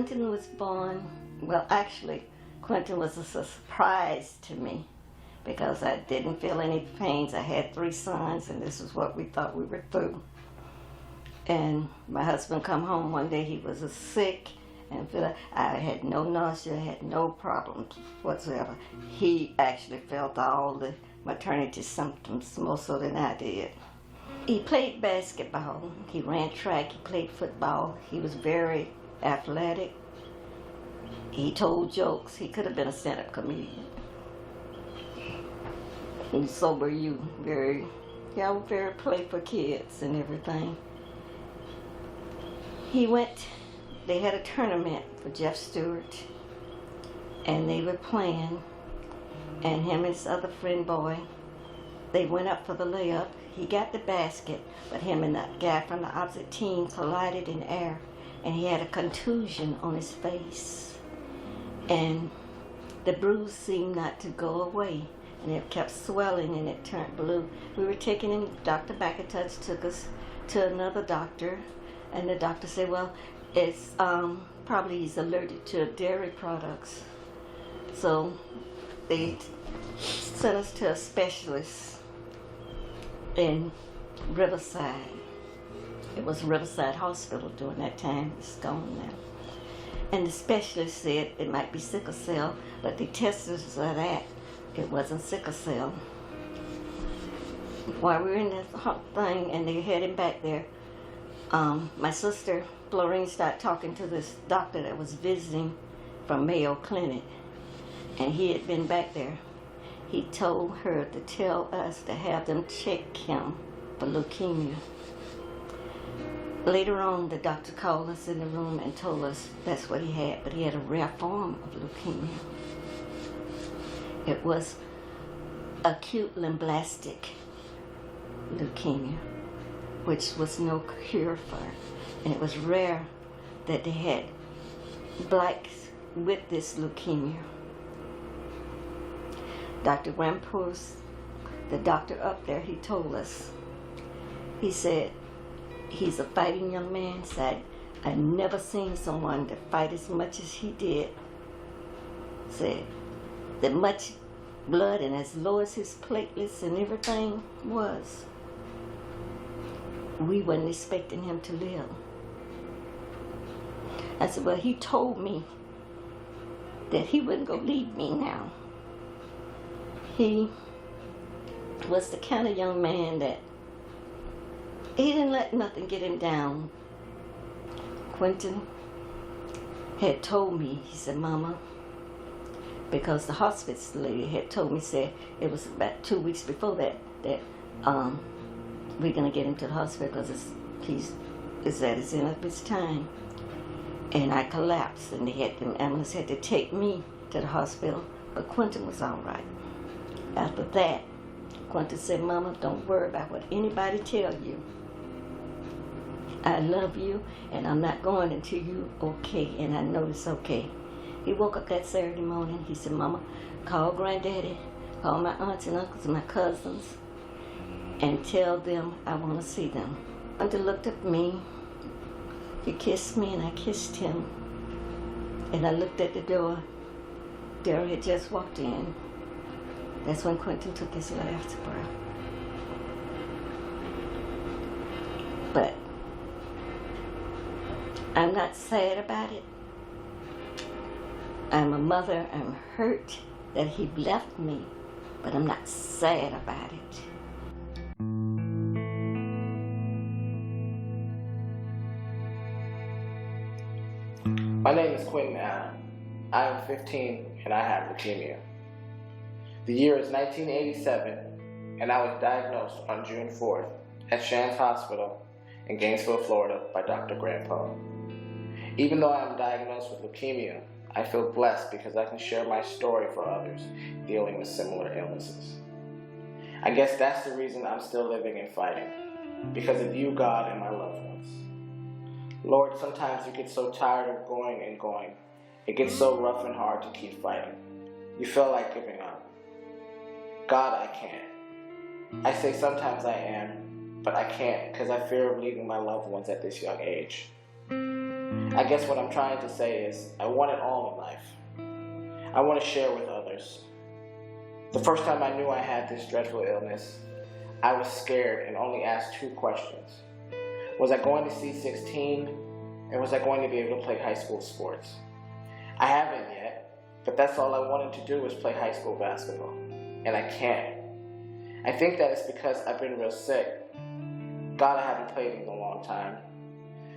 Quintin was born, well, actually, Quintin was a surprise to me because I didn't feel any pains. I had 3 sons, and this is what we thought we were through. And my husband come home one day, he was sick, and I had no nausea, had no problems whatsoever. He actually felt all the maternity symptoms more so than I did. He played basketball, he ran track, he played football. He was very athletic. He told jokes. He could have been a stand-up comedian. And so were you. Very play for kids and everything. They had a tournament for Jeff Stewart, and they were playing, and him and his other friend boy, they went up for the layup. He got the basket, but him and the guy from the opposite team collided in air, and he had a contusion on his face. And the bruise seemed not to go away, and it kept swelling and it turned blue. We were taking him, Dr. Backatouch took us to another doctor, and the doctor said, well, it's probably he's allergic to dairy products. So they sent us to a specialist in Riverside. It was Riverside Hospital during that time. It's gone now. And the specialist said it might be sickle cell, but they tested us for that. It wasn't sickle cell. While we were in that thing and they had him back there, my sister Florine started talking to this doctor that was visiting from Mayo Clinic, and he had been back there. He told her to tell us to have them check him for leukemia. Later on, the doctor called us in the room and told us that's what he had, but he had a rare form of leukemia. It was acute lymphoblastic leukemia, which was no cure for it. And it was rare that they had blacks with this leukemia. Dr. Rampours, the doctor up there, he told us, he said, he's a fighting young man. Said, I've never seen someone to fight as much as he did. Said, that much blood and as low as his platelets and everything was, we wasn't expecting him to live. I said, well, he told me that he wasn't going to leave me now. He was the kind of young man that he didn't let nothing get him down. Quintin had told me, he said, Mama, because the hospice lady had told me, said it was about 2 weeks before that we're going to get him to the hospital because it's at his end of his time. And I collapsed, and the ambulance had to take me to the hospital, but Quintin was all right. After that, Quintin said, Mama, don't worry about what anybody tell you. I love you, and I'm not going until you okay, and I know it's okay. He woke up that Saturday morning. He said, Mama, call Granddaddy, call my aunts and uncles and my cousins, and tell them I want to see them. Quintin looked at me. He kissed me, and I kissed him. And I looked at the door. Daryl had just walked in. That's when Quintin took his last breath. But I'm not sad about it. I'm a mother. I'm hurt that he left me, but I'm not sad about it. My name is Quintin. I am 15 and I have leukemia. The year is 1987 and I was diagnosed on June 4th at Shands Hospital in Gainesville, Florida by Dr. Grandpa. Even though I am diagnosed with leukemia, I feel blessed because I can share my story for others dealing with similar illnesses. I guess that's the reason I'm still living and fighting, because of you, God, and my loved ones. Lord, sometimes you get so tired of going and going. It gets so rough and hard to keep fighting. You feel like giving up. God, I can't. I say sometimes I am, but I can't because I fear of leaving my loved ones at this young age. I guess what I'm trying to say is I want it all in life. I want to share with others. The first time I knew I had this dreadful illness, I was scared and only asked 2 questions. Was I going to C16, and was I going to be able to play high school sports? I haven't yet, but that's all I wanted to do was play high school basketball, and I can't. I think that it's because I've been real sick. God, I haven't played in a long time.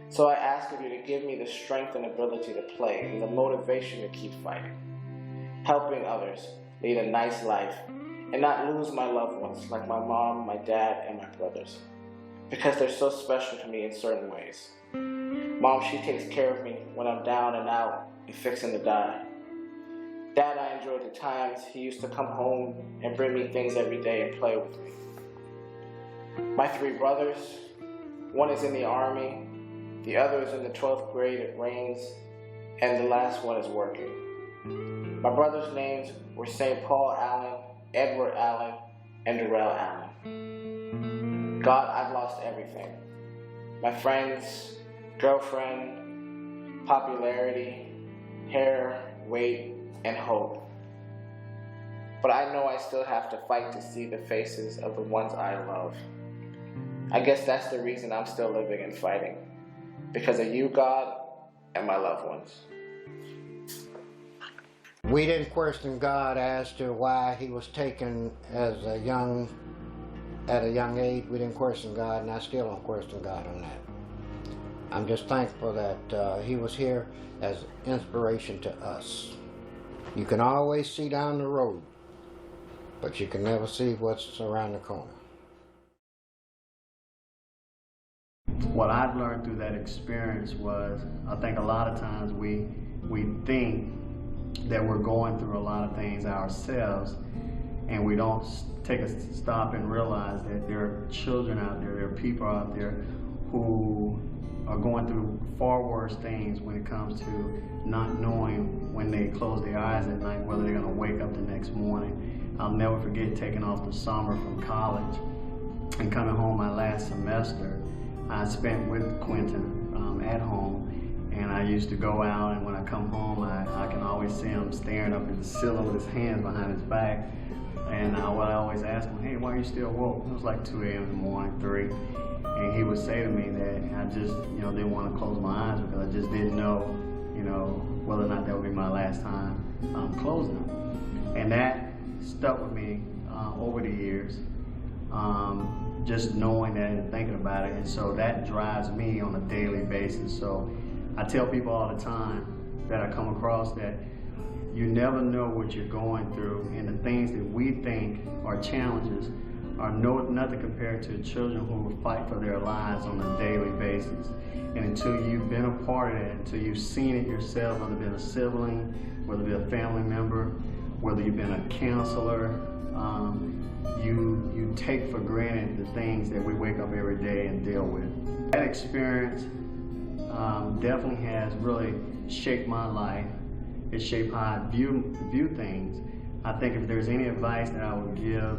So I ask of you to give me the strength and ability to play and the motivation to keep fighting, helping others lead a nice life and not lose my loved ones like my mom, my dad, and my brothers, because they're so special to me in certain ways. Mom, she takes care of me when I'm down and out and fixing to die. Dad, I enjoyed the times he used to come home and bring me things every day and play with me. My 3 brothers, one is in the Army, the other is in the 12th grade at Rains, and the last one is working. My brothers' names were St. Paul Allen, Edward Allen, and Darrell Allen. God, I've lost everything. My friends, girlfriend, popularity, hair, weight, and hope. But I know I still have to fight to see the faces of the ones I love. I guess that's the reason I'm still living and fighting. Because of you, God, and my loved ones. We didn't question God as to why he was taken at a young age. We didn't question God, and I still don't question God on that. I'm just thankful that he was here as inspiration to us. You can always see down the road, but you can never see what's around the corner. What I've learned through that experience was, I think a lot of times we think that we're going through a lot of things ourselves, and we don't take a stop and realize that there are children out there, there are people out there who are going through far worse things when it comes to not knowing when they close their eyes at night whether they're going to wake up the next morning. I'll never forget taking off the summer from college and coming home my last semester. I spent with Quintin at home, and I used to go out, and when I come home I can always see him staring up at the ceiling with his hands behind his back, and I always ask him, hey, why are you still woke? It was like 2 a.m. in the morning, 3, and he would say to me that I just didn't want to close my eyes because I just didn't know whether or not that would be my last time closing them. And that stuck with me over the years. Just knowing that and thinking about it, and so that drives me on a daily basis. So I tell people all the time that I come across that you never know what you're going through, and the things that we think are challenges are nothing compared to children who fight for their lives on a daily basis. And until you've been a part of that, until you've seen it yourself, whether it's been a sibling, whether it's been a family member, whether you've been a counselor, you take for granted the things that we wake up every day and deal with. That experience definitely has really shaped my life. It shaped how I view things. I think if there's any advice that I would give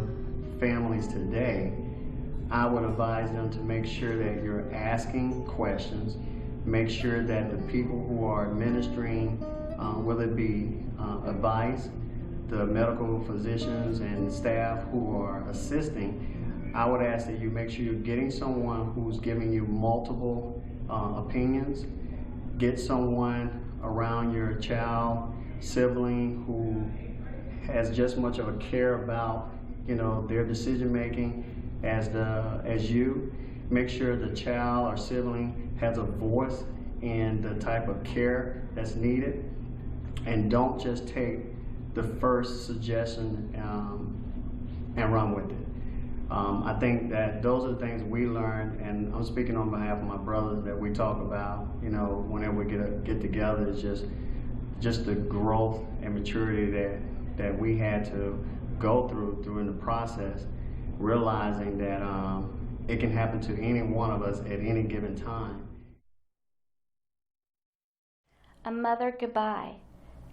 families today, I would advise them to make sure that you're asking questions, make sure that the people who are administering, whether it be advice, the medical physicians and staff who are assisting, I would ask that you make sure you're getting someone who's giving you multiple opinions. Get someone around your child, sibling who has just much of a care about their decision making as you. Make sure the child or sibling has a voice in the type of care that's needed, and don't just take the first suggestion and run with it. I think that those are the things we learned, and I'm speaking on behalf of my brothers, that we talk about, whenever we get together. It's just the growth and maturity that we had to go through in the process, realizing that it can happen to any one of us at any given time. A mother, goodbye.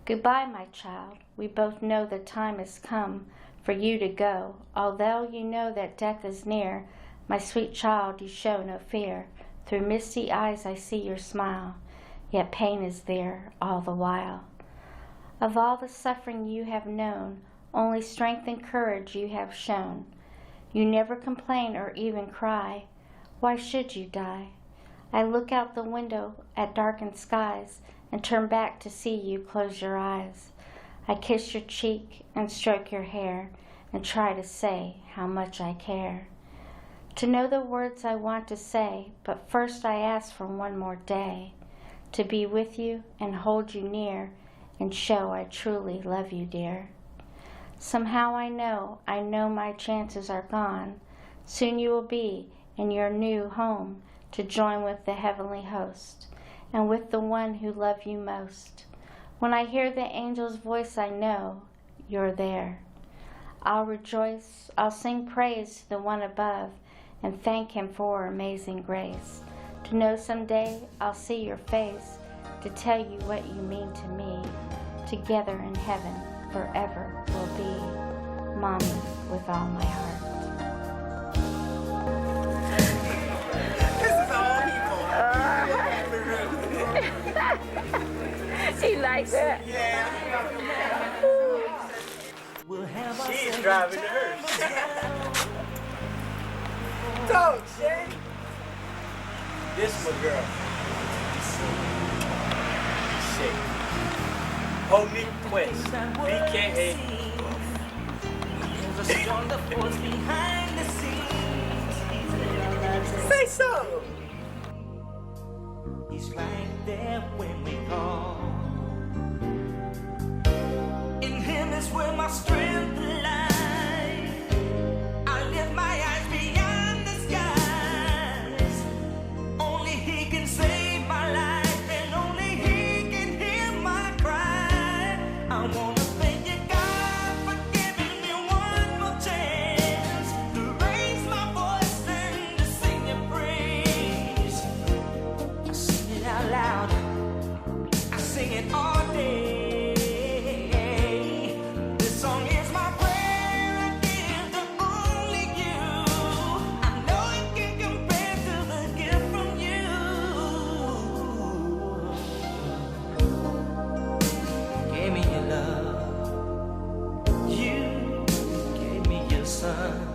Goodbye, my child. We both know the time has come for you to go. Although you know that death is near, my sweet child, you show no fear. Through misty eyes I see your smile. yet pain is there all the while. Of all the suffering you have known, only strength and courage you have shown. You never complain or even cry. Why should you die? I look out the window at darkened skies and turn back to see you close your eyes. I kiss your cheek and stroke your hair and try to say how much I care. To know the words I want to say, but first I ask for one more day, to be with you and hold you near and show I truly love you, dear. Somehow I know my chances are gone. Soon you will be in your new home to join with the heavenly host and with the one who loves you most. When I hear the angel's voice, I know you're there. I'll rejoice, I'll sing praise to the one above and thank him for amazing grace. To know someday I'll see your face, to tell you what you mean to me. Together in heaven forever we'll be, Mommy, with all my heart. She likes it. Yeah. She's driving the hearse. Go, Shay. This is my girl. Shay. Homie Quest. BKA. Say so. He's right there when we call. In him is where my strength lies. I lift my eyes beyond the skies. Only he can save my life, and only he can hear my cry. I wanna thank you, God, for giving me one more chance to raise my voice and to sing your praise. I sing it out loud. I sing it all day. This song is my prayer. I give to only you. I know it can't compare to the gift from you. Gave me your love. You gave me your son.